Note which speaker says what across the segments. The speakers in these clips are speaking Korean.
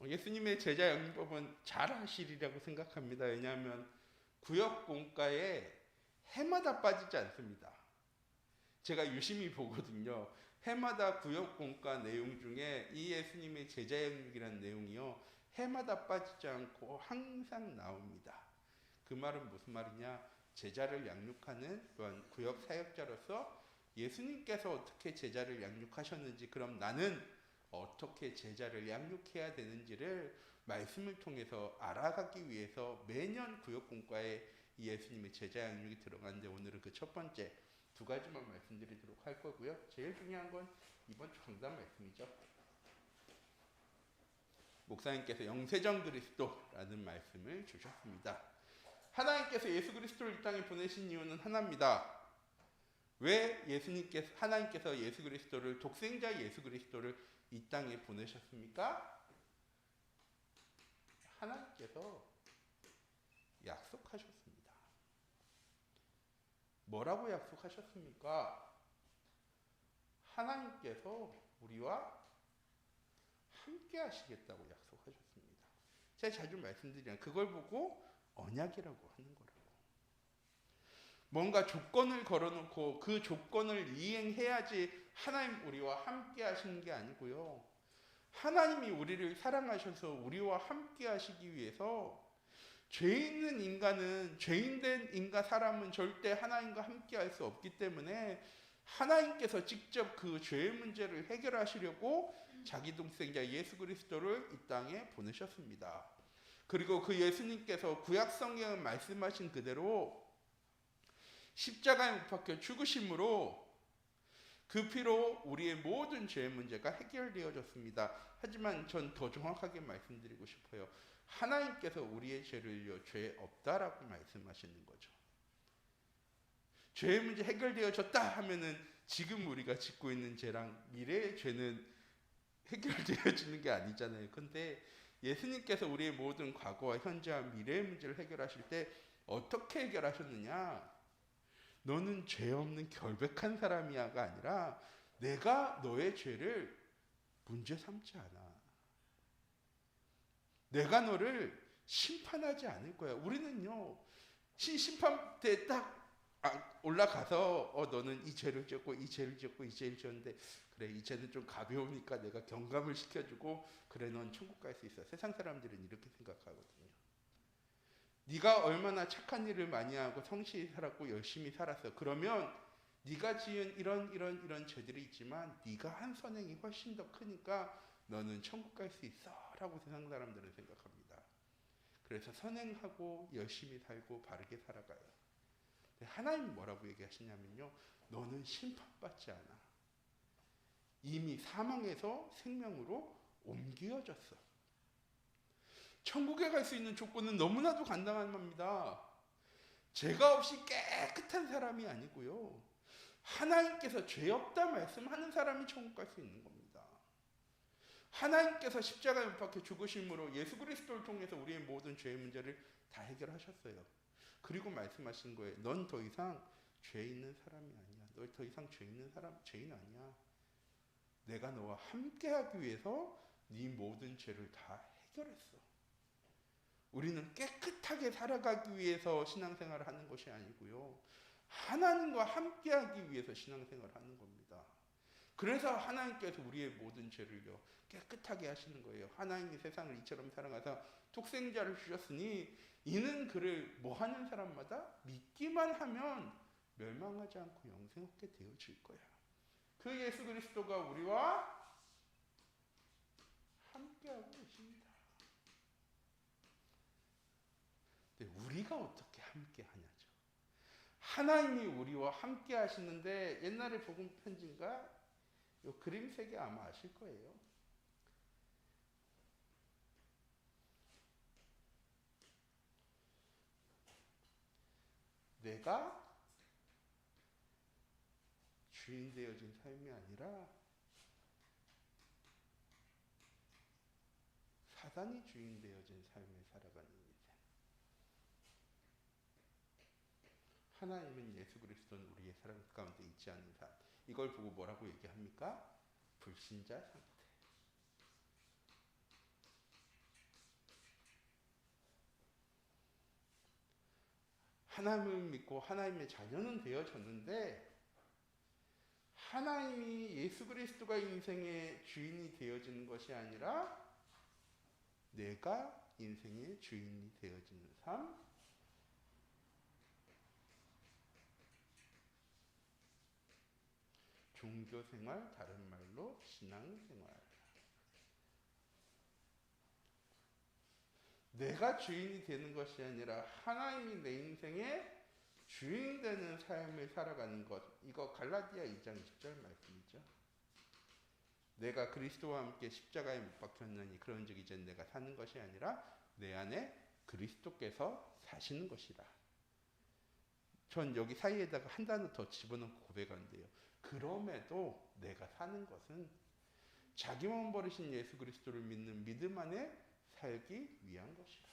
Speaker 1: 예수님의 제자 양육법은 잘 하시리라고 생각합니다. 왜냐하면 구역 공과에 해마다 빠지지 않습니다. 제가 유심히 보거든요. 해마다 구역 공과 내용 중에 이 예수님의 제자 양육이라는 내용이요, 해마다 빠지지 않고 항상 나옵니다. 그 말은 무슨 말이냐? 제자를 양육하는 또한 구역 사역자로서 예수님께서 어떻게 제자를 양육하셨는지, 그럼 나는 어떻게 제자를 양육해야 되는지를 말씀을 통해서 알아가기 위해서 매년 구역 공과에 예수님의 제자 양육이 들어가는데, 오늘은 그 첫 번째 두 가지만 말씀드리도록 할 거고요. 제일 중요한 건 이번 주 강단 말씀이죠. 목사님께서 영세전 그리스도라는 말씀을 주셨습니다. 하나님께서 예수 그리스도를 이 땅에 보내신 이유는 하나입니다. 왜 하나님께서 예수 그리스도를, 독생자 예수 그리스도를 이 땅에 보내셨습니까? 하나님께서 약속하셨습니다. 뭐라고 약속하셨습니까? 하나님께서 우리와 함께 하시겠다고 약속하셨습니다. 제가 자주 말씀드리잖아요. 그걸 보고 언약이라고 하는 거라고. 뭔가 조건을 걸어놓고 그 조건을 이행해야지 하나님 우리와 함께 하시는 게 아니고요. 하나님이 우리를 사랑하셔서 우리와 함께 하시기 위해서 죄 있는 인간은, 죄인된 사람은 절대 하나님과 함께 할 수 없기 때문에 하나님께서 직접 그 죄의 문제를 해결하시려고 자기 동생자 예수 그리스도를 이 땅에 보내셨습니다. 그리고 그 예수님께서 구약 성경에 말씀하신 그대로 십자가에 못 박혀 죽으심으로 그 피로 우리의 모든 죄의 문제가 해결되어졌습니다. 하지만 전 더 정확하게 말씀드리고 싶어요. 하나님께서 우리의 죄를요, 죄 없다라고 말씀하시는 거죠. 죄의 문제 해결되어졌다 하면은 지금 우리가 짓고 있는 죄랑 미래의 죄는 해결되어지는 게 아니잖아요. 근데 예수님께서 우리의 모든 과거와 현재와 미래의 문제를 해결하실 때 어떻게 해결하셨느냐? 너는 죄 없는 결백한 사람이야가 아니라 내가 너의 죄를 문제 삼지 않아. 내가 너를 심판하지 않을 거야. 우리는요, 심판 때 딱 올라가서 너는 이 죄를 지었고 이 죄를 지었고 이 죄를 지었는데 그래, 이 죄는 좀 가벼우니까 내가 경감을 시켜주고 그래, 넌 천국 갈 수 있어. 세상 사람들은 이렇게 생각하거든요. 네가 얼마나 착한 일을 많이 하고 성실히 살았고 열심히 살았어. 그러면 네가 지은 이런 죄들이 있지만 네가 한 선행이 훨씬 더 크니까 너는 천국 갈 수 있어 라고 세상 사람들은 생각합니다. 그래서 선행하고 열심히 살고 바르게 살아가요. 하나님 뭐라고 얘기하시냐면요, 너는 심판받지 않아. 이미 사망에서 생명으로 옮겨졌어. 천국에 갈 수 있는 조건은 너무나도 간단합니다. 죄가 없이 깨끗한 사람이 아니고요, 하나님께서 죄 없다 말씀하는 사람이 천국 갈 수 있는 겁니다. 하나님께서 십자가에 못 박혀 죽으심으로 예수 그리스도를 통해서 우리의 모든 죄의 문제를 다 해결하셨어요. 그리고 말씀하신 거예요. 넌 더 이상 죄 있는 사람이 아니야. 너 더 이상 죄인 아니야. 내가 너와 함께하기 위해서 네 모든 죄를 다 해결했어. 우리는 깨끗하게 살아가기 위해서 신앙생활을 하는 것이 아니고요, 하나님과 함께하기 위해서 신앙생활을 하는 겁니다. 그래서 하나님께서 우리의 모든 죄를요 깨끗하게 하시는 거예요. 하나님이 세상을 이처럼 사랑하사 독생자를 주셨으니 이는 그를 뭐하는 사람마다 믿기만 하면 멸망하지 않고 영생 얻게 되어질 거야. 그 예수 그리스도가 우리와 함께하고 계십니다. 근데 우리가 어떻게 함께 하냐죠. 하나님이 우리와 함께 하시는데, 옛날에 복음 편지인가 요 그림 세 개 아마 아실 거예요. 내가 주인 되어진 삶이 아니라 사단이 주인 되어진 삶을 살아가는 인생. 하나님은 예수 그리스도는 우리의 사랑 가운데 있지 않는 삶. 이걸 보고 뭐라고 얘기합니까? 불신자 상태. 하나님을 믿고 하나님의 자녀는 되어졌는데 하나님이 예수 그리스도가 인생의 주인이 되어지는 것이 아니라 내가 인생의 주인이 되어지는 삶, 종교생활, 다른 말로 신앙생활. 내가 주인이 되는 것이 아니라 하나님이 내 인생의 주인 되는 삶을 살아가는 것. 이거 갈라디아 2장 20절 말씀이죠. 내가 그리스도와 함께 십자가에 못 박혔느니 그런즉 이제 내가 사는 것이 아니라 내 안에 그리스도께서 사시는 것이라. 전 여기 사이에다가 한 단어 더 집어넣고 고백한대요. 그럼에도 내가 사는 것은 자기 몸 버리신 예수 그리스도를 믿는 믿음 안에 살기 위한 것이다.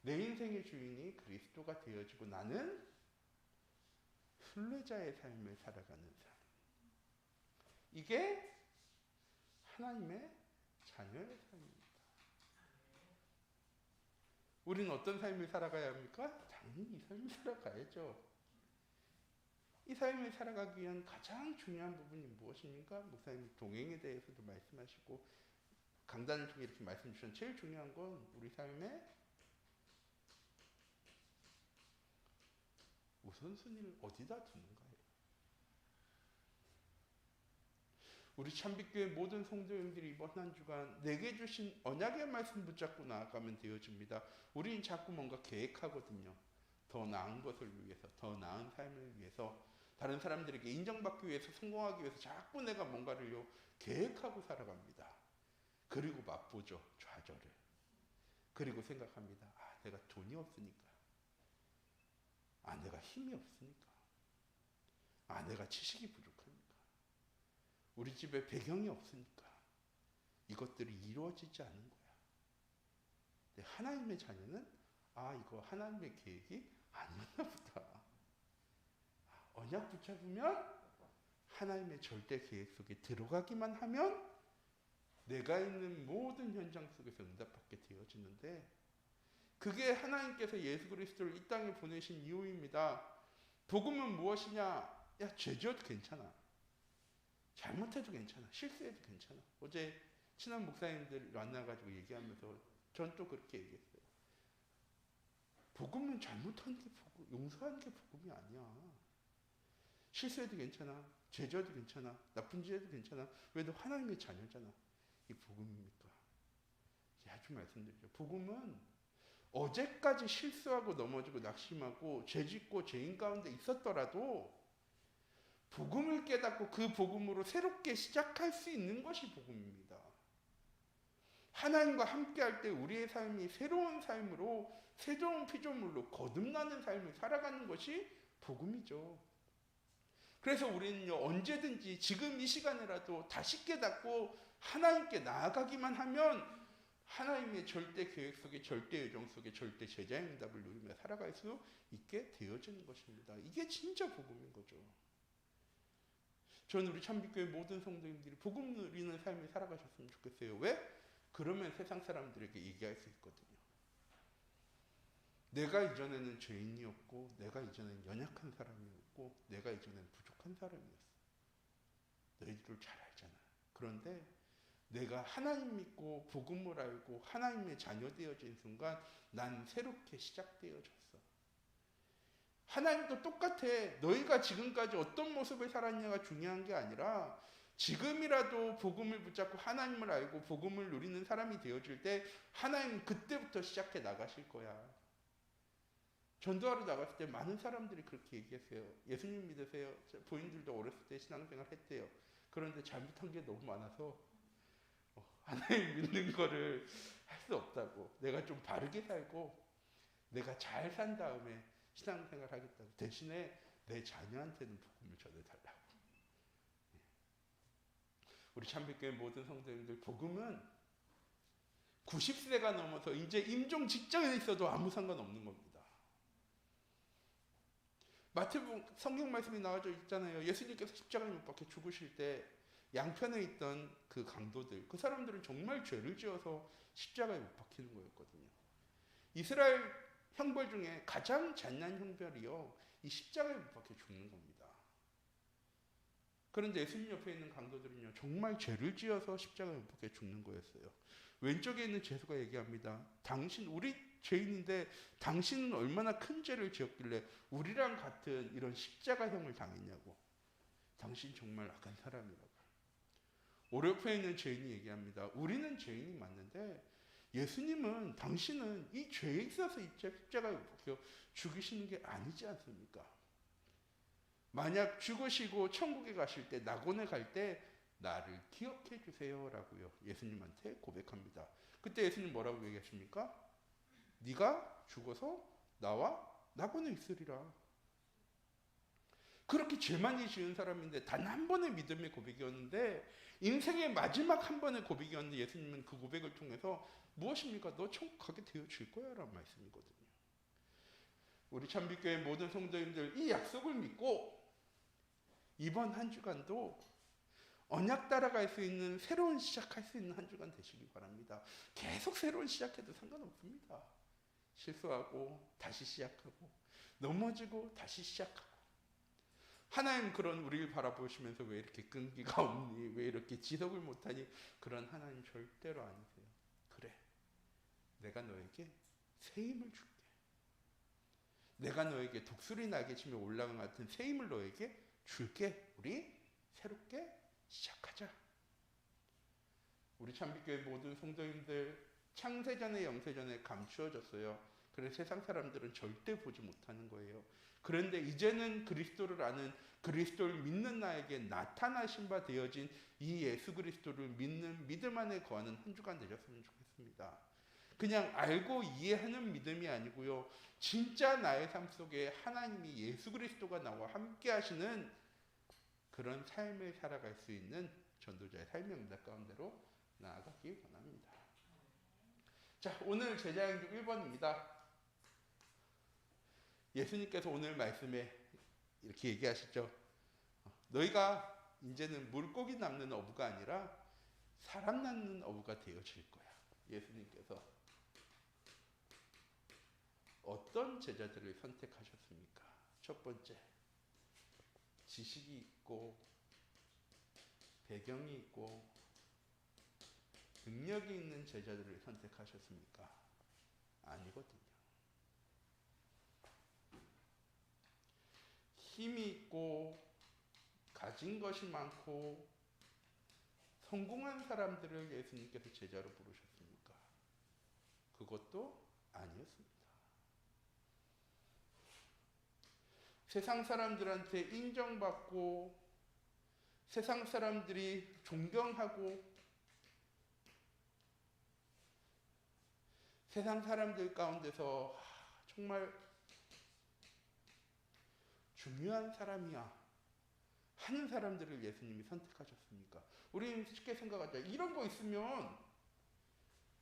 Speaker 1: 내 인생의 주인이 그리스도가 되어지고 나는 순례자의 삶을 살아가는 삶. 이게 하나님의 자녀의 삶입니다. 우리는 어떤 삶을 살아가야 합니까? 당연히 이 삶을 살아가야죠. 이 삶을 살아가기 위한 가장 중요한 부분이 무엇입니까? 목사님 동행에 대해서도 말씀하시고 강단을 통해 이렇게 말씀 주셨는데 제일 중요한 건 우리 삶의 우선순위를 어디다 두는가요? 우리 참빛교회 모든 성도님들이 이번 한 주간 내게 주신 언약의 말씀 붙잡고 나아가면 되어집니다. 우리는 자꾸 뭔가 계획하거든요. 더 나은 것을 위해서, 더 나은 삶을 위해서, 다른 사람들에게 인정받기 위해서, 성공하기 위해서 자꾸 내가 뭔가를 계획하고 살아갑니다. 그리고 맛보죠, 좌절을. 그리고 생각합니다. 아, 내가 돈이 없으니까. 아, 내가 힘이 없으니까. 아, 내가 지식이 부족하니까. 우리 집에 배경이 없으니까. 이것들이 이루어지지 않은 거야. 근데 하나님의 자녀는 아, 이거 하나님의 계획이 아니었나 보다. 언약 붙잡으면 하나님의 절대 계획 속에 들어가기만 하면 내가 있는 모든 현장 속에서 응답받게 되어지는데 그게 하나님께서 예수 그리스도를 이 땅에 보내신 이유입니다. 복음은 무엇이냐? 야, 죄 지어도 괜찮아. 잘못해도 괜찮아. 실수해도 괜찮아. 어제 친한 목사님들 만나가지고 얘기하면서 전 또 그렇게 얘기했어요. 복음은 잘못하는 게 복음, 용서하는 게 복음이 아니야. 실수해도 괜찮아. 죄 지어도 괜찮아. 나쁜 짓 해도 괜찮아. 왜 너 하나님의 자녀잖아. 이게 복음입니까? 아주 말씀드리죠. 복음은 어제까지 실수하고 넘어지고 낙심하고 죄짓고 죄인 가운데 있었더라도 복음을 깨닫고 그 복음으로 새롭게 시작할 수 있는 것이 복음입니다. 하나님과 함께할 때 우리의 삶이 새로운 삶으로 새로운 피조물로 거듭나는 삶을 살아가는 것이 복음이죠. 그래서 우리는요, 언제든지 지금 이 시간에라도 다시 깨닫고 하나님께 나아가기만 하면 하나님의 절대 계획 속에, 절대 예정 속에, 절대 제자의 응답을 누리며 살아갈 수 있게 되어지는 것입니다. 이게 진짜 복음인 거죠. 저는 우리 참빛교회 모든 성도님들이 복음 누리는 삶을 살아가셨으면 좋겠어요. 왜? 그러면 세상 사람들에게 얘기할 수 있거든요. 내가 이전에는 죄인이었고, 내가 이전에는 연약한 사람이었고, 내가 이전에는 부족한 사람이었어. 너희들 잘 알잖아. 그런데 내가 하나님 믿고 복음을 알고 하나님의 자녀 되어진 순간 난 새롭게 시작되어졌어. 하나님도 똑같아. 너희가 지금까지 어떤 모습을 살았냐가 중요한 게 아니라 지금이라도 복음을 붙잡고 하나님을 알고 복음을 누리는 사람이 되어질 때 하나님 그때부터 시작해 나가실 거야. 전도하러 나갔을 때 많은 사람들이 그렇게 얘기했어요. 예수님 믿으세요. 부인들도 어렸을 때 신앙생활 했대요. 그런데 잘못한 게 너무 많아서 하나님 믿는 거를 할 수 없다고. 내가 좀 바르게 살고 내가 잘 산 다음에 신앙생활 하겠다고. 대신에 내 자녀한테는 복음을 전해달라고. 우리 참빛교회 모든 성도님들, 복음은 90세가 넘어서 이제 임종 직전에 있어도 아무 상관없는 겁니다. 마태복음 성경 말씀이 나와져 있잖아요. 예수님께서 십자가에 못 박혀 죽으실 때 양편에 있던 그 강도들, 그 사람들은 정말 죄를 지어서 십자가에 못 박히는 거였거든요. 이스라엘 형벌 중에 가장 잔인한 형벌이요, 이 십자가에 못 박혀 죽는 겁니다. 그런데 예수님 옆에 있는 강도들은요, 정말 죄를 지어서 십자가에 못 박혀 죽는 거였어요. 왼쪽에 있는 제수가 얘기합니다. 우리 죄인인데 당신은 얼마나 큰 죄를 지었길래 우리랑 같은 이런 십자가형을 당했냐고. 당신 정말 악한 사람이라고. 오른편에 있는 죄인이 얘기합니다. 우리는 죄인이 맞는데 예수님은, 당신은 이 죄에 있어서 이 십자가에 박혀 죽이시는 게 아니지 않습니까? 만약 죽으시고 천국에 가실 때, 낙원에 갈 때 나를 기억해 주세요라고요, 예수님한테 고백합니다. 그때 예수님 뭐라고 얘기하십니까? 네가 죽어서 나와 낙원에 있으리라. 그렇게 죄 많이 지은 사람인데 단 한 번의 믿음의 고백이었는데, 인생의 마지막 한 번의 고백이었는데 예수님은 그 고백을 통해서 무엇입니까? 너 천국 가게 되어질 거야 라는 말씀이거든요. 우리 참빛교회 모든 성도님들, 이 약속을 믿고 이번 한 주간도 언약 따라갈 수 있는, 새로운 시작할 수 있는 한 주간 되시기 바랍니다. 계속 새로운 시작해도 상관없습니다. 실수하고 다시 시작하고, 넘어지고 다시 시작하고. 하나님 그런 우리를 바라보시면서 왜 이렇게 끈기가 없니? 왜 이렇게 지속을 못하니? 그런 하나님 절대로 아니세요. 그래, 내가 너에게 새 힘을 줄게. 내가 너에게 독수리 날개치며 올라간 같은 새 힘을 너에게 줄게. 우리 새롭게 시작하자. 우리 참빛교회 모든 성도님들, 창세전에 영세전에 감추어졌어요. 그래서 세상 사람들은 절대 보지 못하는 거예요. 그런데 이제는 그리스도를 아는, 그리스도를 믿는 나에게 나타나신 바 되어진 이 예수 그리스도를 믿는 믿음 안에 거하는 한 주간 되셨으면 좋겠습니다. 그냥 알고 이해하는 믿음이 아니고요, 진짜 나의 삶 속에 하나님이, 예수 그리스도가 나와 함께 하시는 그런 삶을 살아갈 수 있는 전도자의 삶의 응답 가운데로 나아가기 원합니다. 자, 오늘 제자행동 1번입니다. 예수님께서 오늘 말씀에 이렇게 얘기하시죠. 너희가 이제는 물고기 낳는 어부가 아니라 사람 낳는 어부가 되어질 거야. 예수님께서 어떤 제자들을 선택하셨습니까? 첫 번째, 지식이 있고 배경이 있고 능력이 있는 제자들을 선택하셨습니까? 아니거든요. 힘이 있고 가진 것이 많고 성공한 사람들을 예수님께서 제자로 부르셨습니까? 그것도 아니었습니다. 세상 사람들한테 인정받고 세상 사람들이 존경하고 세상 사람들 가운데서 정말 중요한 사람이야 하는 사람들을 예수님이 선택하셨습니까? 우리는 쉽게 생각하자. 이런 거 있으면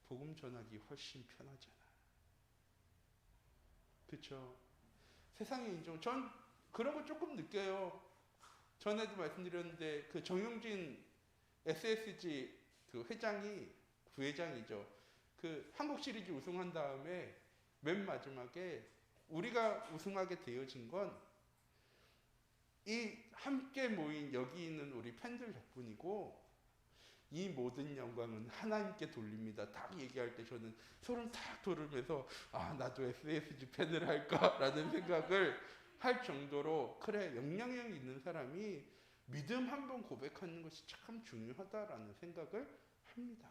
Speaker 1: 복음 전하기 훨씬 편하잖아. 그렇죠? 세상의 인정, 전 그런 거 조금 느껴요. 전에도 말씀드렸는데 그 정용진 SSG 그 회장이, 부회장이죠. 그 한국 시리즈 우승한 다음에 맨 마지막에 우리가 우승하게 되어진 건 이 함께 모인 여기 있는 우리 팬들 덕분이고 이 모든 영광은 하나님께 돌립니다. 딱 얘기할 때 저는 소름 탁 돋으면서 아, 나도 SSG 팬을 할까라는 생각을 할 정도로, 그래, 영향력 있는 사람이 믿음 한번 고백하는 것이 참 중요하다라는 생각을 합니다.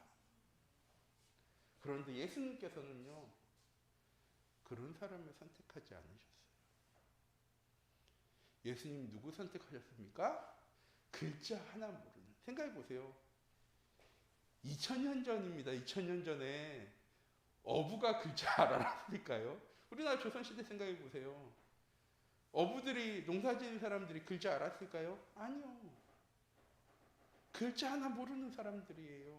Speaker 1: 그런데 예수님께서는요, 그런 사람을 선택하지 않으셨어요. 예수님 누구 선택하셨습니까? 글자 하나 모르는. 생각해 보세요. 2000년 전입니다. 2000년 전에 어부가 글자 알았습니까요? 우리나라 조선시대 생각해 보세요. 어부들이, 농사 지은 사람들이 글자 알았을까요? 아니요. 글자 하나 모르는 사람들이에요.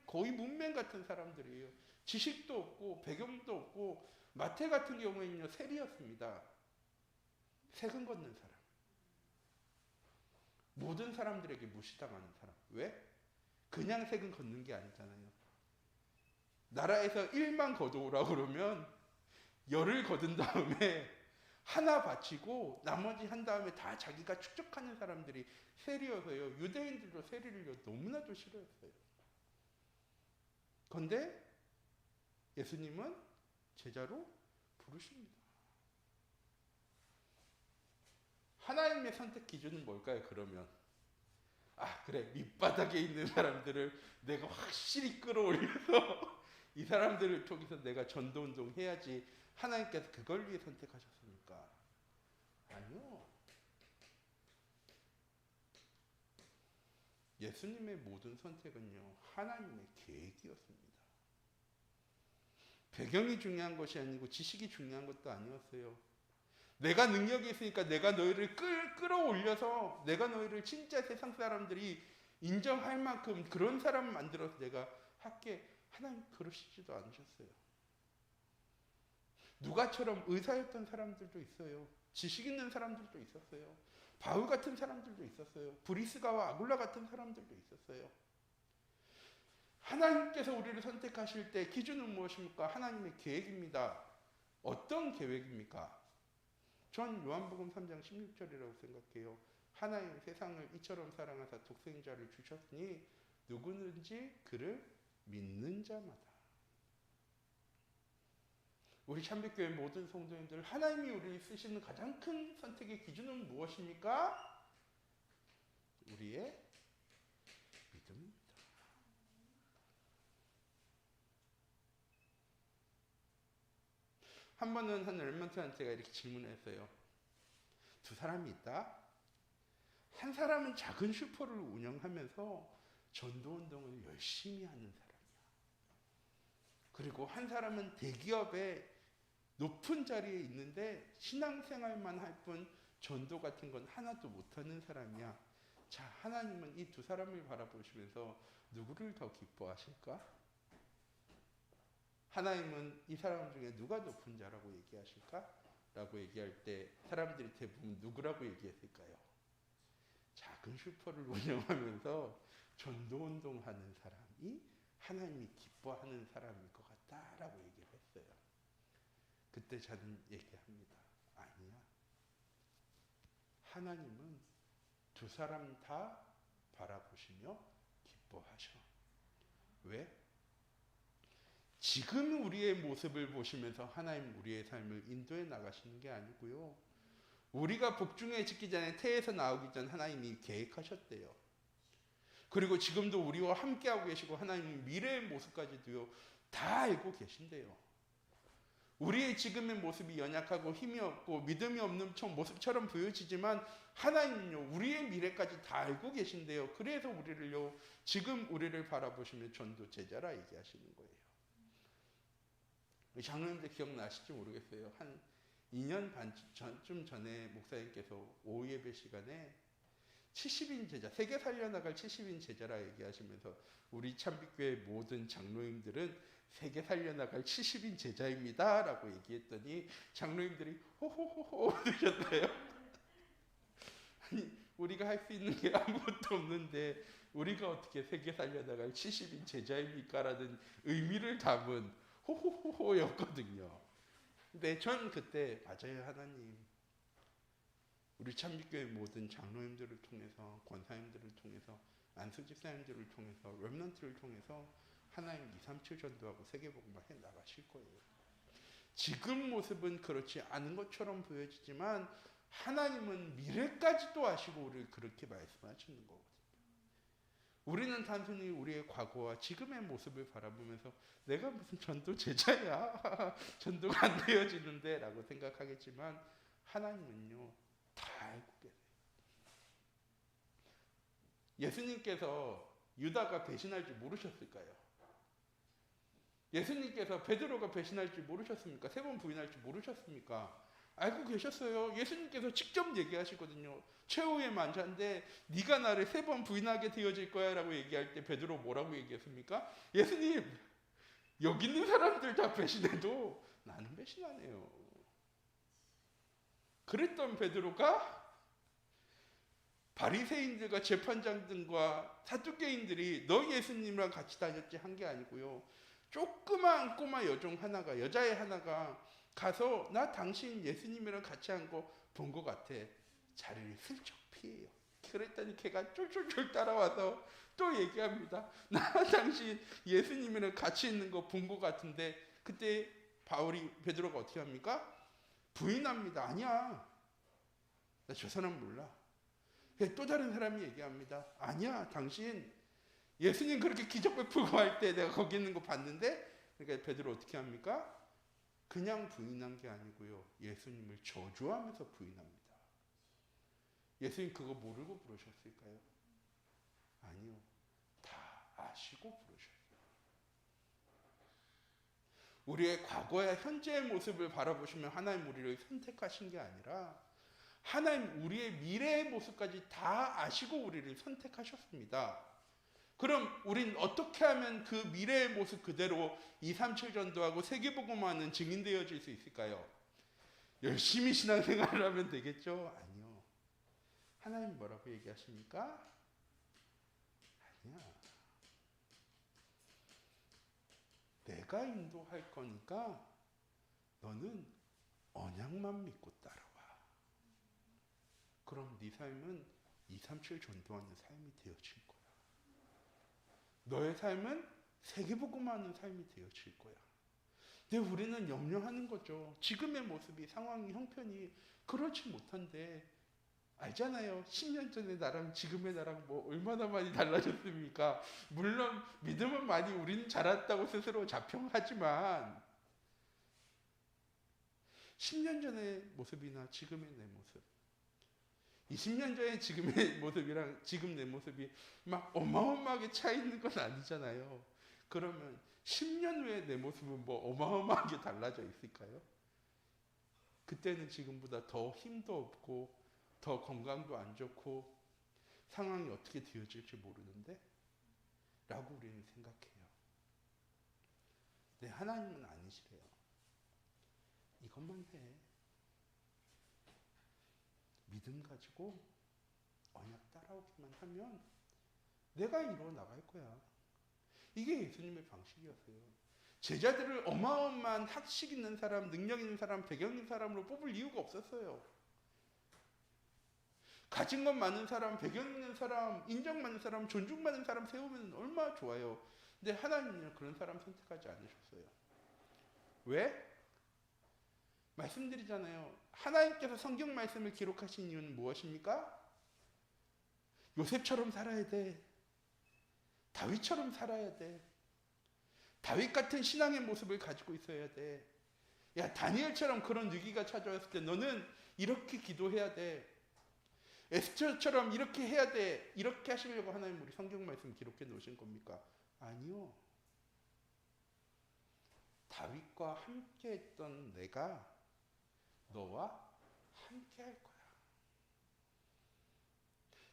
Speaker 1: 거의 문맹 같은 사람들이에요. 지식도 없고 배경도 없고, 마태 같은 경우에는요, 세리였습니다. 세금 걷는 사람. 모든 사람들에게 무시당하는 사람. 왜? 그냥 세금 걷는 게 아니잖아요. 나라에서 1만 걷어오라고 그러면 열을 거둔 다음에 하나 바치고 나머지 한 다음에 다 자기가 축적하는 사람들이 세리여서요. 유대인들도 세리를 너무나도 싫어했어요. 그런데 예수님은 제자로 부르십니다. 하나님의 선택 기준은 뭘까요? 그러면 그래, 밑바닥에 있는 사람들을 내가 확실히 끌어올려서 이 사람들을 통해서 내가 전도운동 해야지. 하나님께서 그걸 위해 선택하셨습니까? 아니요. 예수님의 모든 선택은요, 하나님의 계획이었습니다. 배경이 중요한 것이 아니고 지식이 중요한 것도 아니었어요. 내가 능력이 있으니까 내가 너희를 끌어올려서 내가 너희를 진짜 세상 사람들이 인정할 만큼 그런 사람을 만들어서 내가 할게. 하나님 그러시지도 않으셨어요. 누가처럼 의사였던 사람들도 있어요. 지식 있는 사람들도 있었어요. 바울 같은 사람들도 있었어요. 브리스가와 아굴라 같은 사람들도 있었어요. 하나님께서 우리를 선택하실 때 기준은 무엇입니까? 하나님의 계획입니다. 어떤 계획입니까? 전 요한복음 3장 16절이라고 생각해요. 하나님 세상을 이처럼 사랑하사 독생자를 주셨으니 누구든지 그를 믿는 자마다. 우리 참빛교회 모든 성도님들, 하나님이 우리를 쓰시는 가장 큰 선택의 기준은 무엇입니까? 우리의 믿음입니다. 한 번은 한 랩런트한테가 이렇게 질문했어요. 두 사람이 있다. 한 사람은 작은 슈퍼를 운영하면서 전도운동을 열심히 하는 사람이야. 그리고 한 사람은 대기업의 높은 자리에 있는데 신앙생활만 할 뿐 전도 같은 건 하나도 못하는 사람이야. 자, 하나님은 이 두 사람을 바라보시면서 누구를 더 기뻐하실까? 하나님은 이 사람 중에 누가 높은 자라고 얘기하실까? 라고 얘기할 때 사람들이 대부분 누구라고 얘기했을까요? 작은 슈퍼를 운영하면서 전도운동하는 사람이 하나님이 기뻐하는 사람일 것 같다라고 얘기를 했어요. 그때 저는 얘기합니다. 아니야. 하나님은 두 사람 다 바라보시며 기뻐하셔. 왜? 지금 우리의 모습을 보시면서 하나님 우리의 삶을 인도해 나가시는 게 아니고요. 우리가 복중에 짓기 전에 태에서 나오기 전 하나님이 계획하셨대요. 그리고 지금도 우리와 함께하고 계시고 하나님이 미래의 모습까지도요. 다 알고 계신대요. 우리의 지금의 모습이 연약하고 힘이 없고 믿음이 없는 모습처럼 보여지지만 하나님은요. 우리의 미래까지 다 알고 계신대요. 그래서 우리를요. 지금 우리를 바라보시며 전도 제자라 얘기하시는 거예요. 장로님들 기억나실지 모르겠어요. 한 2년 반쯤 전에 목사님께서 오후 예배 시간에 70인 제자, 세계 살려나갈 70인 제자라 얘기하시면서 우리 참빛교회 모든 장로님들은 세계 살려나갈 70인 제자입니다 라고 얘기했더니 장로님들이 호호호호 웃으셨어요. 아니, 우리가 할 수 있는 게 아무것도 없는데 우리가 어떻게 세계 살려나갈 70인 제자입니까? 라는 의미를 담은 호호호호였거든요. 근데 전 그때 맞아요. 하나님 우리 참빛교회 모든 장로님들을 통해서 권사님들을 통해서 안수 집사님들을 통해서 렘넌트를 통해서 하나님 237 전도하고 세계복음화 해 나가실 거예요. 지금 모습은 그렇지 않은 것처럼 보여지지만 하나님은 미래까지도 아시고 우리를 그렇게 말씀하시는 거거든요. 우리는 단순히 우리의 과거와 지금의 모습을 바라보면서 내가 무슨 전도 제자야. 전도가 안 되어지는데 라고 생각하겠지만 하나님은요. 다 알고 계세요. 예수님께서 유다가 배신할 줄 모르셨을까요? 예수님께서 베드로가 배신할 줄 모르셨습니까? 3번 부인할 줄 모르셨습니까? 알고 계셨어요. 예수님께서 직접 얘기하시거든요. 최후의 만찬인데 네가 나를 3번 부인하게 되어질 거야 라고 얘기할 때 베드로 뭐라고 얘기했습니까? 예수님 여기 있는 사람들 다 배신해도 나는 배신 안 해요. 그랬던 베드로가 바리새인들과 재판장들과 사두개인들이 너 예수님이랑 같이 다녔지 한 게 아니고요. 조그만 꼬마 여종 하나가 여자애 하나가 가서 나 당신 예수님이랑 같이 한 거 본 것 같아. 자리를 슬쩍 피해요. 그랬더니 걔가 쫄쫄쫄 따라와서 또 얘기합니다. 나 당신 예수님이랑 같이 있는 거 본 것 같은데. 그때 베드로가 어떻게 합니까? 부인합니다. 아니야, 나 저 사람 몰라. 또 다른 사람이 얘기합니다. 아니야, 당신 예수님 그렇게 기적 베풀고 할 때 내가 거기 있는 거 봤는데. 그러니까 베드로 어떻게 합니까? 그냥 부인한 게 아니고요, 예수님을 저주하면서 부인합니다. 예수님 그거 모르고 부르셨을까요? 아니요, 다 아시고 부르셨어요. 우리의 과거와 현재의 모습을 바라보시면 하나님 우리를 선택하신 게 아니라 하나님 우리의 미래의 모습까지 다 아시고 우리를 선택하셨습니다. 그럼 우린 어떻게 하면 그 미래의 모습 그대로 237 전도하고 세계복음화는 증인되어질 수 있을까요? 열심히 신앙생활을 하면 되겠죠? 아니요. 하나님 뭐라고 얘기하십니까? 아니야. 내가 인도할 거니까 너는 언약만 믿고 따라와. 그럼 네 삶은 237 전도하는 삶이 되어질 거야. 너의 삶은 세계복음하는 삶이 되어질 거야. 근데 우리는 염려하는 거죠. 지금의 모습이, 상황이, 형편이 그렇지 못한데, 알잖아요. 10년 전에 나랑 지금의 나랑 뭐 얼마나 많이 달라졌습니까? 물론 믿음은 많이 우리는 자랐다고 스스로 자평하지만 10년 전의 모습이나 지금의 내 모습, 20년 전에 지금의 모습이랑 지금 내 모습이 막 어마어마하게 차이 있는 건 아니잖아요. 그러면 10년 후에 내 모습은 뭐 어마어마하게 달라져 있을까요? 그때는 지금보다 더 힘도 없고 더 건강도 안 좋고 상황이 어떻게 되어질지 모르는데? 라고 우리는 생각해요. 네, 하나님은 아니시래요. 이것만 해. 믿음 가지고 언약 따라오기만 하면 내가 이루어 나갈 거야. 이게 예수님의 방식이었어요. 제자들을 어마어마한 학식 있는 사람, 능력 있는 사람, 배경 있는 사람으로 뽑을 이유가 없었어요. 가진 것 많은 사람, 배경 있는 사람, 인정받는 사람, 존중받는 사람 세우면 얼마나 좋아요. 근데 하나님은 그런 사람 선택하지 않으셨어요. 왜? 말씀드리잖아요. 하나님께서 성경 말씀을 기록하신 이유는 무엇입니까? 요셉처럼 살아야 돼. 다윗처럼 살아야 돼. 다윗 같은 신앙의 모습을 가지고 있어야 돼. 야, 다니엘처럼 그런 위기가 찾아왔을 때 너는 이렇게 기도해야 돼. 에스더처럼 이렇게 해야 돼. 이렇게 하시려고 하나님 우리 성경 말씀 기록해 놓으신 겁니까? 아니요. 다윗과 함께 했던 내가 너와 함께 할 거야.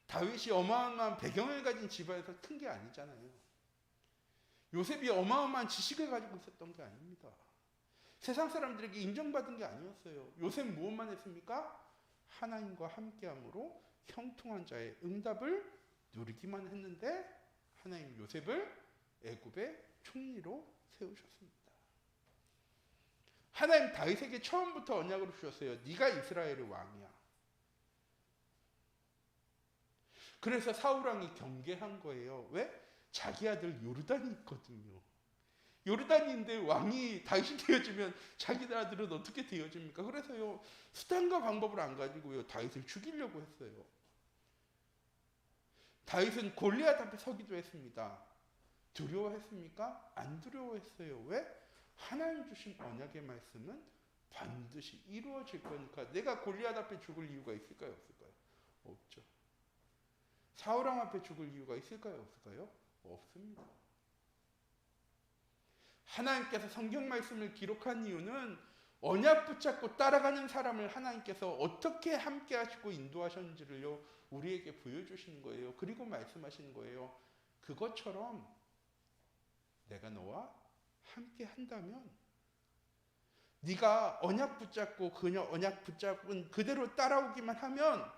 Speaker 1: 다윗이 어마어마한 배경을 가진 집안에서 큰 게 아니잖아요. 요셉이 어마어마한 지식을 가지고 있었던 게 아닙니다. 세상 사람들에게 인정받은 게 아니었어요. 요셉 무엇만 했습니까? 하나님과 함께함으로 형통한 자의 응답을 누리기만 했는데 하나님 요셉을 애굽의 총리로 세우셨습니다. 하나님 다윗에게 처음부터 언약으로 주셨어요. 네가 이스라엘의 왕이야. 그래서 사울 왕이 경계한 거예요. 왜? 자기 아들 요르단이 있거든요. 요르단인데 왕이 다윗이 되어지면 자기 아들은 어떻게 되어집니까? 그래서요, 수단과 방법을 안 가지고요, 다윗을 죽이려고 했어요. 다윗은 골리앗 앞에 서기도 했습니다. 두려워했습니까? 안 두려워했어요. 왜? 하나님 주신 언약의 말씀은 반드시 이루어질 거니까. 내가 골리앗 앞에 죽을 이유가 있을까요? 없을까요? 없죠. 사울왕 앞에 죽을 이유가 있을까요? 없을까요? 없습니다. 하나님께서 성경 말씀을 기록한 이유는 언약 붙잡고 따라가는 사람을 하나님께서 어떻게 함께 하시고 인도하셨는지를요, 우리에게 보여주시는 거예요. 그리고 말씀하시는 거예요. 그것처럼 내가 너와 함께 한다면, 네가 언약 붙잡고 그녀 언약 붙잡은 그대로 따라오기만 하면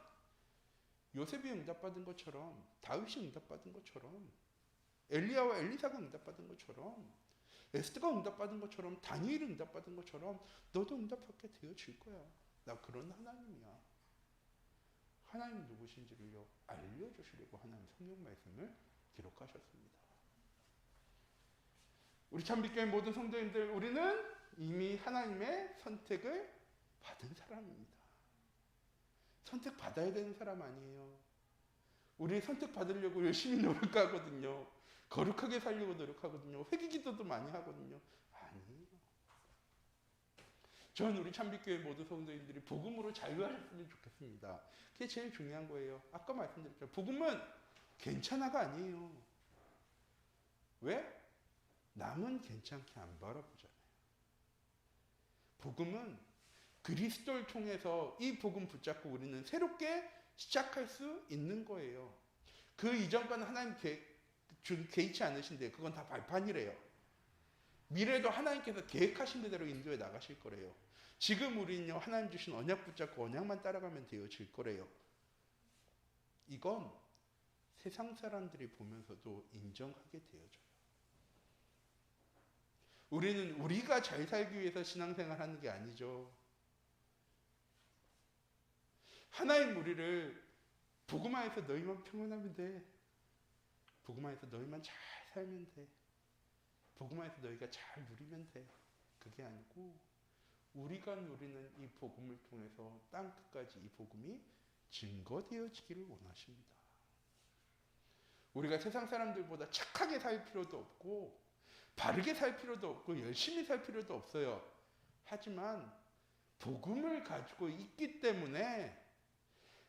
Speaker 1: 요셉이 응답받은 것처럼, 다윗이 응답받은 것처럼, 엘리야와 엘리사가 응답받은 것처럼 에스더가 응답받은 것처럼, 다니엘이 응답받은 것처럼 너도 응답받게 되어질 거야. 나 그런 하나님이야. 하나님 누구신지를요 알려주시려고 하나님 성경 말씀을 기록하셨습니다. 우리 참빛교회 모든 성도님들, 우리는 이미 하나님의 선택을 받은 사람입니다. 선택받아야 되는 사람 아니에요. 우리 선택받으려고 열심히 노력하거든요. 거룩하게 살려고 노력하거든요. 회개기도도 많이 하거든요. 아니에요. 전 우리 참빛교회 모든 성도님들이 복음으로 자유하셨으면 좋겠습니다. 그게 제일 중요한 거예요. 아까 말씀드렸죠. 복음은 괜찮아가 아니에요. 왜? 남은 괜찮게 안 바라보잖아요. 복음은 그리스도를 통해서 이 복음 붙잡고 우리는 새롭게 시작할 수 있는 거예요. 그 이전과는 하나님 개의치 않으신데 그건 다 발판이래요. 미래도 하나님께서 계획하신 그대로 인도해 나가실 거래요. 지금 우리는요 하나님 주신 언약 붙잡고 언약만 따라가면 되어질 거래요. 이건 세상 사람들이 보면서도 인정하게 되어져요. 우리는 우리가 잘 살기 위해서 신앙생활 하는 게 아니죠. 하나님 우리를 복음 안에서 너희만 평안하면 돼. 복음 안에서 너희만 잘 살면 돼. 복음 안에서 너희가 잘 누리면 돼. 그게 아니고 우리가 누리는 이 복음을 통해서 땅 끝까지 이 복음이 증거되어지기를 원하십니다. 우리가 세상 사람들보다 착하게 살 필요도 없고 바르게 살 필요도 없고 열심히 살 필요도 없어요. 하지만 복음을 가지고 있기 때문에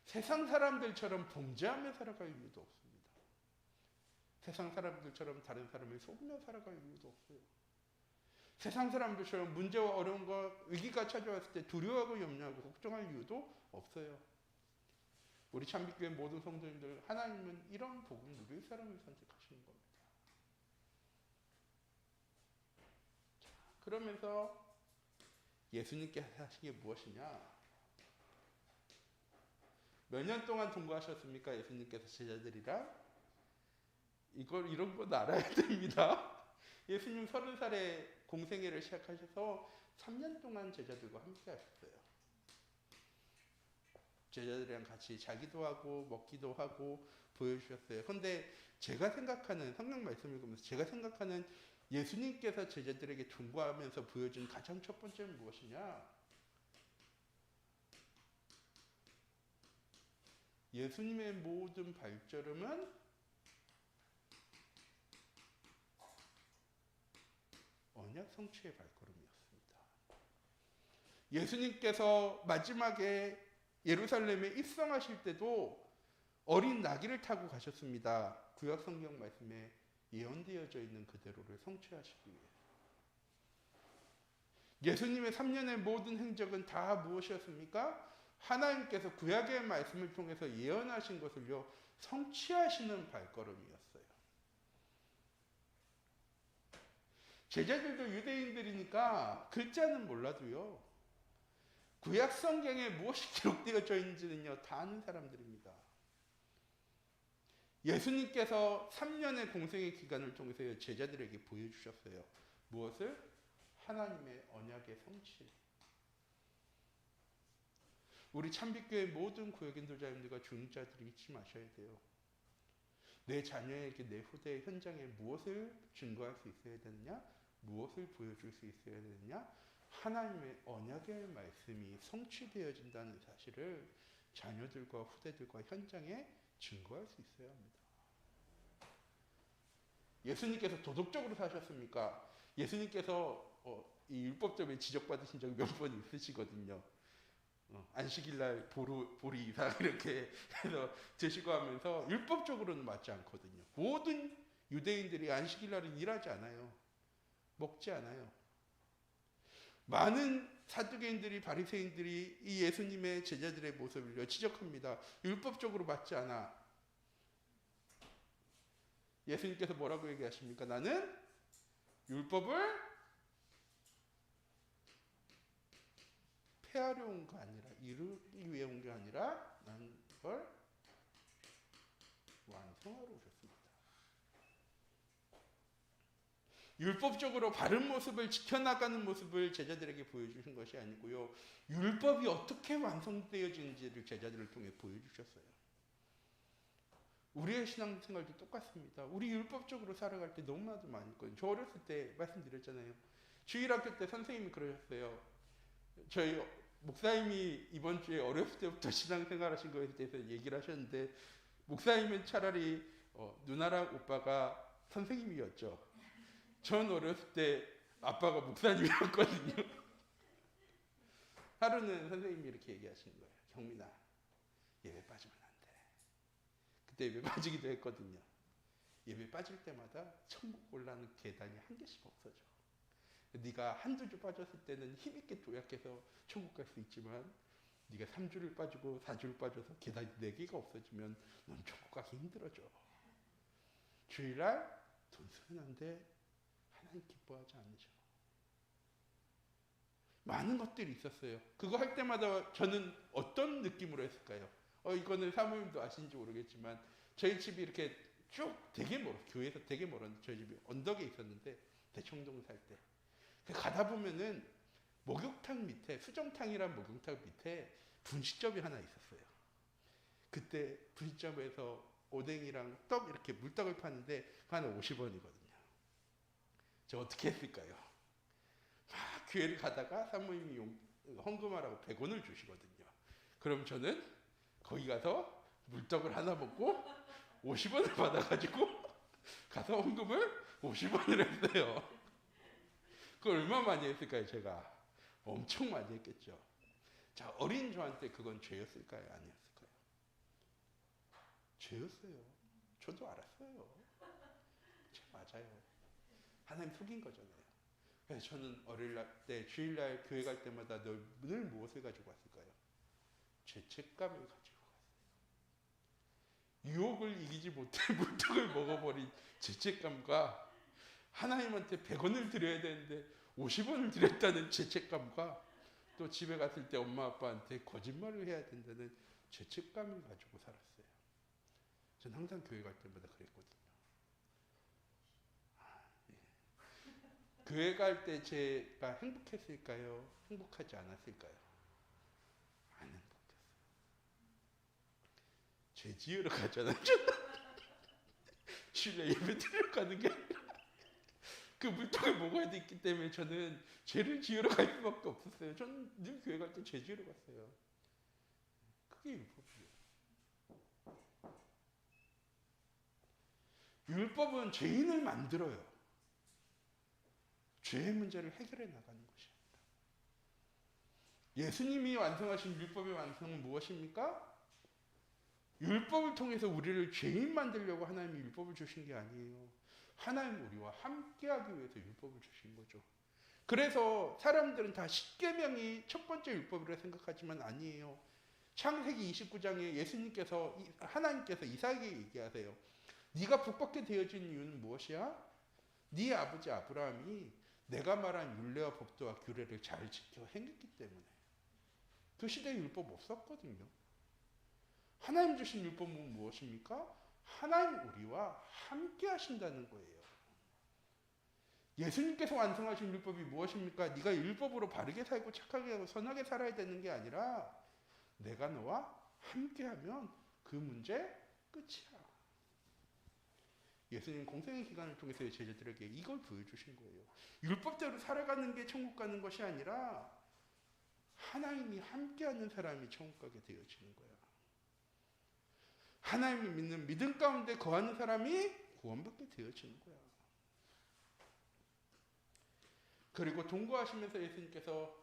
Speaker 1: 세상 사람들처럼 범죄하며 살아갈 이유도 없습니다. 세상 사람들처럼 다른 사람을 속이며 살아갈 이유도 없어요. 세상 사람들처럼 문제와 어려움과 위기가 찾아왔을 때 두려워하고 염려하고 걱정할 이유도 없어요. 우리 참빛교회 모든 성도님들, 하나님은 이런 복음 누릴 사람을 선택하시는 겁니다. 자, 그러면서 예수님께서 하신 게 무엇이냐? 몇 년 동안 동거하셨습니까? 예수님께서 제자들이랑? 이런 건 알아야 됩니다. 예수님 30살에 공생애를 시작하셔서 3년 동안 제자들과 함께 하셨어요. 제자들이랑 같이 자기도 하고 먹기도 하고 보여주셨어요. 그런데 제가 생각하는, 성경 말씀을 읽으면서 제가 생각하는 예수님께서 제자들에게 동거하면서 보여준 가장 첫 번째는 무엇이냐? 예수님의 모든 발걸음은 언약 성취의 발걸음이었습니다. 예수님께서 마지막에 예루살렘에 입성하실 때도 어린 나귀를 타고 가셨습니다. 구약 성경 말씀에 예언되어져 있는 그대로를 성취하시기 위해. 예수님의 3년의 모든 행적은 다 무엇이었습니까? 하나님께서 구약의 말씀을 통해서 예언하신 것을요 성취하시는 발걸음이었어요. 제자들도 유대인들이니까 글자는 몰라도요 구약 성경에 무엇이 기록되어져 있는지는요 다 아는 사람들입니다. 예수님께서 3년의 공생의 기간을 통해서 제자들에게 보여주셨어요. 무엇을? 하나님의 언약의 성취. 우리 참빛교회 모든 구역인도자님들과 중직자들이 잊지 마셔야 돼요. 내 자녀에게 내 후대의 현장에 무엇을 증거할 수 있어야 되느냐? 무엇을 보여줄 수 있어야 되느냐? 하나님의 언약의 말씀이 성취되어진다는 사실을 자녀들과 후대들과 현장에 증거할 수 있어야 합니다. 예수님께서 도덕적으로 사셨습니까? 예수님께서 이 율법적으로 지적받으신 적이 몇 번 있으시거든요. 안식일날 보리 이상 이렇게 해서 드시고 하면서 율법적으로는 맞지 않거든요. 모든 유대인들이 안식일날은 일하지 않아요. 먹지 않아요. 많은 사두개인들이 바리새인들이 이 예수님의 제자들의 모습을 지적합니다. 율법적으로 맞지 않아. 예수님께서 뭐라고 얘기하십니까? 나는 율법을 폐하려 온 거 아니라 이루기 위해 온 게 아니라 나는 그걸 완성하러 오셨습니다. 율법적으로 바른 모습을 지켜나가는 모습을 제자들에게 보여주신 것이 아니고요. 율법이 어떻게 완성되어지는지를 제자들을 통해 보여주셨어요. 우리의 신앙생활도 똑같습니다. 우리 율법적으로 살아갈 때 너무나도 많이 있거든요. 저 어렸을 때 말씀드렸잖아요. 주일학교 때 선생님이 그러셨어요. 저희 목사님이 이번 주에 어렸을 때부터 신앙생활 하신 거에 대해서 얘기를 하셨는데, 목사님은 차라리 누나랑 오빠가 선생님이었죠. 전 어렸을 때 아빠가 목사님이었거든요. 하루는 선생님이 이렇게 얘기하시는 거예요. 경민아, 예배 빠지면 안 돼. 그때 예배 빠지기도 했거든요. 예배 빠질 때마다 천국 올라가는 계단이 한 개씩 없어져. 네가 한두 주 빠졌을 때는 힘있게 도약해서 천국 갈 수 있지만, 네가 3주를 빠지고 4주를 빠져서 계단이 4개가 없어지면 넌 천국 가기 힘들어져. 주일날 돈 쓰면 안 돼. 하나님 기뻐하지 않으셔. 많은 것들이 있었어요. 그거 할 때마다 저는 어떤 느낌으로 했을까요? 이거는 사모님도 아시는지 모르겠지만, 저희 집이 이렇게 쭉 되게 교회에서 되게 멀었는데, 저희 집이 언덕에 있었는데, 대청동 살 때. 가다 보면은 목욕탕 밑에, 수정탕이란 목욕탕 밑에 분식점이 하나 있었어요. 그때 분식점에서 오뎅이랑 떡, 이렇게 물떡을 파는데 그 하나 50원이거든요. 저 어떻게 했을까요? 막 교회를 가다가 사모님이 헌금하라고 100원을 주시거든요. 그럼 저는 거기 가서 물떡을 하나 먹고 50원을 받아가지고 가서 헌금을 50원을 했어요. 그걸 얼마 많이 했을까요? 제가 엄청 많이 했겠죠. 자, 어린 저한테 그건 죄였을까요? 아니었을까요? 죄였어요. 저도 알았어요. 맞아요. 하나님 속인 거잖아요. 그래서 저는 어릴 때 주일날 교회 갈 때마다 늘 무엇을 가지고 왔을까요? 죄책감을 가지고 갔어요. 유혹을 이기지 못해 물떡을 먹어버린 죄책감과, 하나님한테 100원을 드려야 되는데 50원을 드렸다는 죄책감과, 또 집에 갔을 때 엄마 아빠한테 거짓말을 해야 된다는 죄책감을 가지고 살았어요. 전 항상 교회 갈 때마다 그랬거든요. 교회 갈 때 제가 행복했을까요? 행복하지 않았을까요? 안 행복했어요. 죄 지으러 가잖아요. 주일날 예배 드리러 가는 게 아니라 그 물통을 먹어야 됐기 때문에 저는 죄를 지으러 갈 수밖에 없었어요. 저는 늘 교회 갈 때 죄 지으러 갔어요. 그게 율법이에요. 율법은 죄인을 만들어요. 죄의 문제를 해결해 나가는 것입니다. 예수님이 완성하신 율법의 완성은 무엇입니까? 율법을 통해서 우리를 죄인 만들려고 하나님이 율법을 주신 게 아니에요. 하나님 우리와 함께하기 위해서 율법을 주신 거죠. 그래서 사람들은 다 십계명이 첫 번째 율법이라 생각하지만 아니에요. 창세기 29장에 하나님께서 이삭에게 얘기하세요. 네가 복받게 되어진 이유는 무엇이야? 네 아버지 아브라함이 내가 말한 율례와 법도와 규례를 잘 지켜 행했기 때문에. 그 시대에 율법 없었거든요. 하나님 주신 율법은 무엇입니까? 하나님 우리와 함께 하신다는 거예요. 예수님께서 완성하신 율법이 무엇입니까? 네가 율법으로 바르게 살고 착하게 하고 선하게 살아야 되는 게 아니라 내가 너와 함께하면 그 문제 끝이야. 예수님 공생의 기간을 통해서 제자들에게 이걸 보여주신 거예요. 율법대로 살아가는 게 천국 가는 것이 아니라 하나님이 함께하는 사람이 천국 가게 되어지는 거야. 하나님을 믿는 믿음 가운데 거하는 사람이 구원받게 되어지는 거야. 그리고 동거하시면서 예수님께서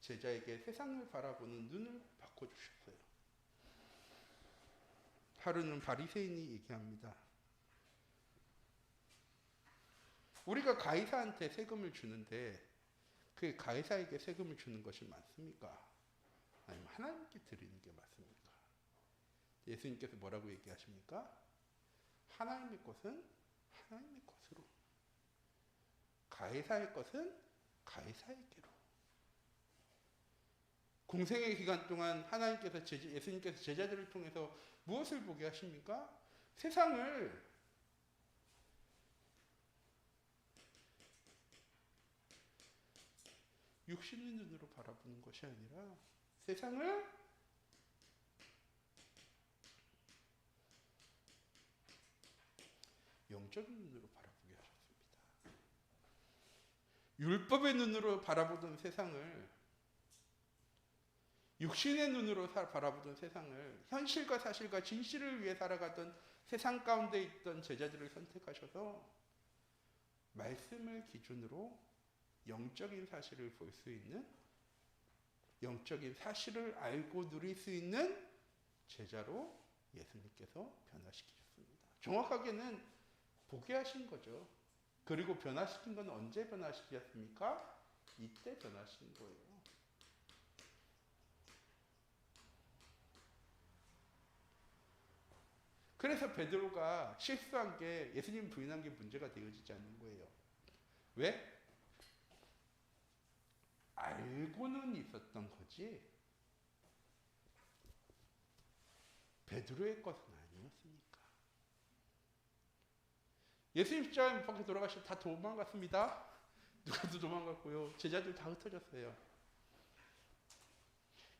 Speaker 1: 제자에게 세상을 바라보는 눈을 바꿔주셨어요. 하루는 바리새인이 얘기합니다. 우리가 가이사한테 세금을 주는데 그 가이사에게 세금을 주는 것이 맞습니까? 아니면 하나님께 드리는 게 맞습니까? 예수님께서 뭐라고 얘기하십니까? 하나님의 것은 하나님의 것으로, 가이사의 것은 가이사에게로. 공생의 기간 동안 예수님께서 제자들을 통해서 무엇을 보게 하십니까? 세상을 육신의 눈으로 바라보는 것이 아니라 세상을 영적인 눈으로 바라보게 하셨습니다. 율법의 눈으로 바라보던 세상을, 육신의 눈으로 바라보던 세상을, 현실과 사실과 진실을 위해 살아가던 세상 가운데 있던 제자들을 선택하셔서 말씀을 기준으로 영적인 사실을 볼 수 있는, 영적인 사실을 알고 누릴 수 있는 제자로 예수님께서 변화시키셨습니다. 정확하게는 보게 하신 거죠. 그리고 변화시킨 건 언제 변화시켰습니까? 이때 변화시킨 거예요. 그래서 베드로가 실수한 게, 예수님 부인한 게 문제가 되어지지 않는 거예요. 왜? 알고는 있었던 거지 베드로의 것은 아니었으니까. 예수님 십자가에 못 박혀 돌아가시고 다 도망갔습니다. 누가도 도망갔고요. 제자들 다 흩어졌어요.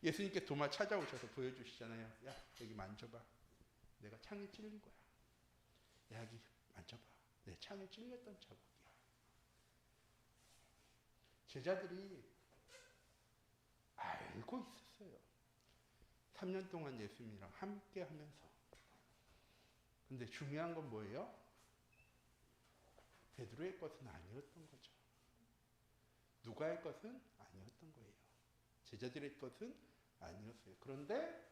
Speaker 1: 예수님께 도마 찾아오셔서 보여주시잖아요. 야, 여기 만져봐. 내가 창에 찔린 거야. 야, 여기 만져봐. 내 창에 찔렸던 자국이야. 제자들이 알고 있었어요. 3년 동안 예수님이랑 함께 하면서. 근데 중요한 건 뭐예요? 베드로의 것은 아니었던 거죠. 누가의 것은 아니었던 거예요. 제자들의 것은 아니었어요. 그런데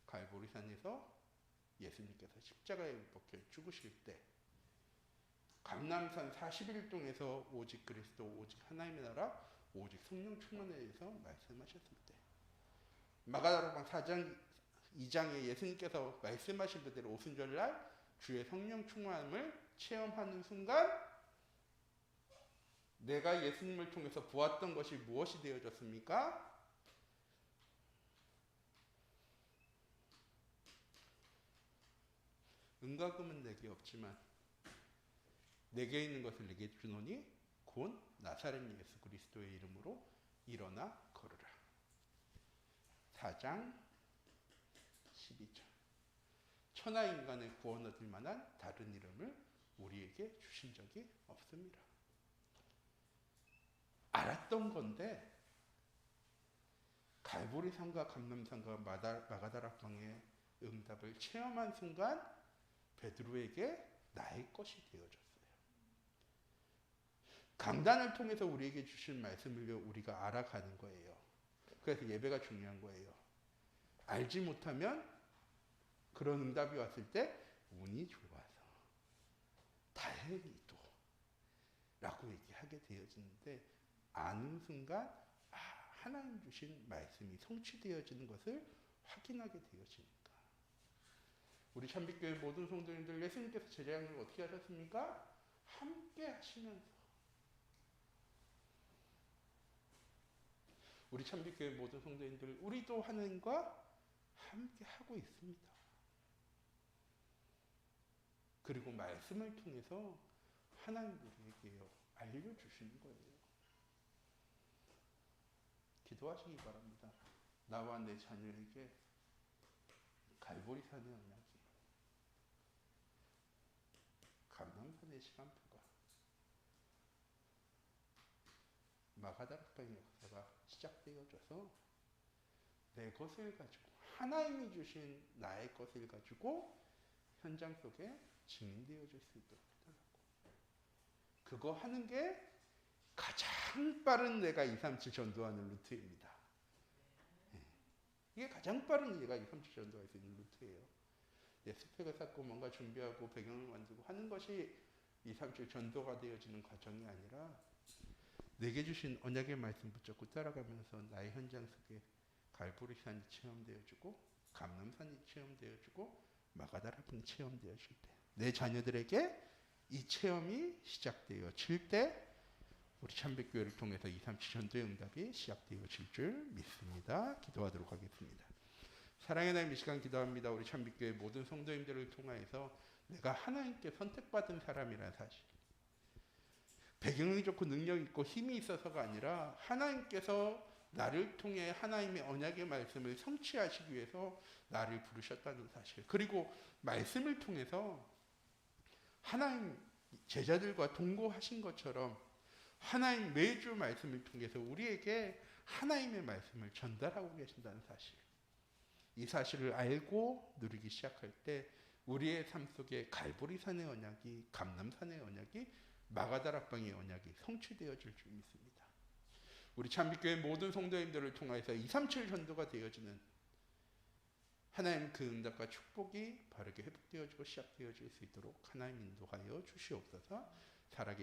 Speaker 1: 갈보리산에서 예수님께서 십자가에 못 박혀 죽으실 때, 감람산 40일 동에서 오직 그리스도, 오직 하나님의 나라, 오직 성령 충만에 대해서 말씀하셨을 때, 마가다락방 4장 2장에 예수님께서 말씀하신 그대로 오순절날 주의 성령 충만함을 체험하는 순간, 내가 예수님을 통해서 보았던 것이 무엇이 되어졌습니까? 은과 금은 내게 없지만 내게 있는 것을 내게 주노니 곧 나사렛 예수 그리스도의 이름으로 일어나 걸으라. 4장 12절. 천하 인간의 구원 얻을 만한 다른 이름을 우리에게 주신 적이 없습니다. 알았던 건데 갈보리산과 감람산과 마가다락방의 응답을 체험한 순간 베드로에게 나의 것이 되어졌어요. 강단을 통해서 우리에게 주신 말씀을 우리가 알아가는 거예요. 그래서 예배가 중요한 거예요. 알지 못하면 그런 응답이 왔을 때 운이 좋아서 다행히도 라고 얘기하게 되어지는데, 아는 순간 하나님 주신 말씀이 성취되어지는 것을 확인하게 되어지니까. 우리 참빛교회 모든 성도님들, 예수님께서 제자양을 어떻게 하셨습니까? 함께 하시면서. 우리 참빛교회 모든 성도님들, 우리도 하나님과 함께 하고 있습니다. 그리고 말씀을 통해서 하나님 우리에게 알려주시는 거예요. 기도하시기 바랍니다. 나와 내 자녀에게 갈보리산의 언약이, 감람산의 시간표가, 마가다락방의 역사가 시작되어져서 내 것을 가지고, 하나님이 주신 나의 것을 가지고 현장 속에 증인되어질 수 있도록 해달라고. 그거 하는 게 가장 빠른 내가 237 전도하는 루트입니다. 이게 가장 빠른 내가 237 전도할 수 있는 루트예요. 스펙을 쌓고 뭔가 준비하고 배경을 만들고 하는 것이 237 전도가 되어지는 과정이 아니라, 내게 주신 언약의 말씀 붙잡고 따라가면서 나의 현장 속에 갈보리산이 체험되어지고, 감람산이 체험되어지고, 마가다락방이 체험되어질 때, 내 자녀들에게 이 체험이 시작되어질 때 우리 참빛교회를 통해서 237 전도의 응답이 시작되어질 줄 믿습니다. 기도하도록 하겠습니다. 사랑의 하나님, 이 시간 기도합니다. 우리 참빛교회 모든 성도님들을 통하여서 내가 하나님께 선택받은 사람이라는 사실, 배경이 좋고 능력 있고 힘이 있어서가 아니라 하나님께서 나를 통해 하나님의 언약의 말씀을 성취하시기 위해서 나를 부르셨다는 사실. 그리고 말씀을 통해서 하나님 제자들과 동거하신 것처럼 하나님 매주 말씀을 통해서 우리에게 하나님의 말씀을 전달하고 계신다는 사실. 이 사실을 알고 누리기 시작할 때 우리의 삶 속에 갈보리산의 언약이, 감람산의 언약이, 마가다락방의 언약이 성취되어질 줄 믿습니다. 우리 참빛교회 모든 성도님들을 통해서 237 전도가 되어지는 하나님 그 응답과 축복이 바르게 회복되어지고 시작되어질 수 있도록 하나님 인도하여 주시옵소서. 살아계신